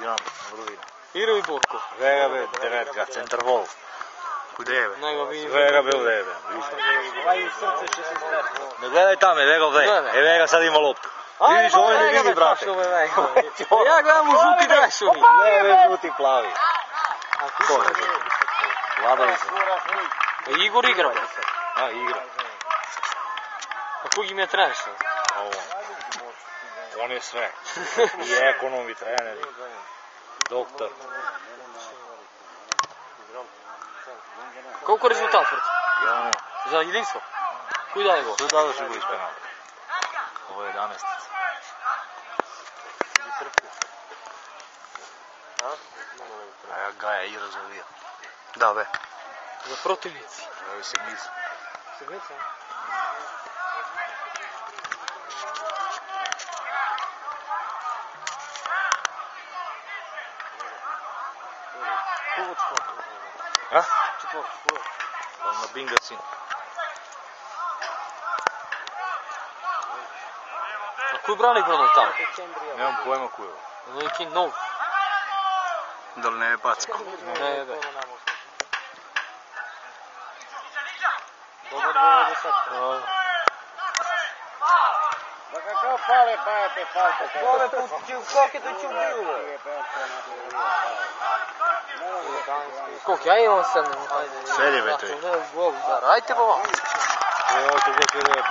imam, Rudina. Iru i Borko. Vega be, devetka, centar vol. Kudeve. Nego vi... Vega be u deve. Ovaj u srce 60 Ne gledaj tamo, Vega u deve. Vega sad ima loptu. Vidiš, ovo ne vidi, brate. Ja gledam u žuti dresovi. Ne, ne, žuti plavi. Ko je? Vladovica. Igor igra. A, igra. A kog im je trener sad? On je sve. I ekonom, i trener, i doktor. Koliko rezultat vrti? 1-0. Za jedinstvo? Koji daje gol? Sve dada su go iz penala. Ovo je 11. A ja Gaja i razovija. Da, be. Za protivnici. Evo se nisu. Segnica? A? Četvrt. On na binga sin. A koji brani Bruno tamo? Nemam pojma ko je ovo. Ono je neki nov. Dal ne je packo. Ne, be. Dobar bilo do sad. Ma kakav fale, bajate, falte. Dole pući, koliko je to ću bilo? Koliko ja imam 7? Selje, Petrović. Ajde pa vam. Evo to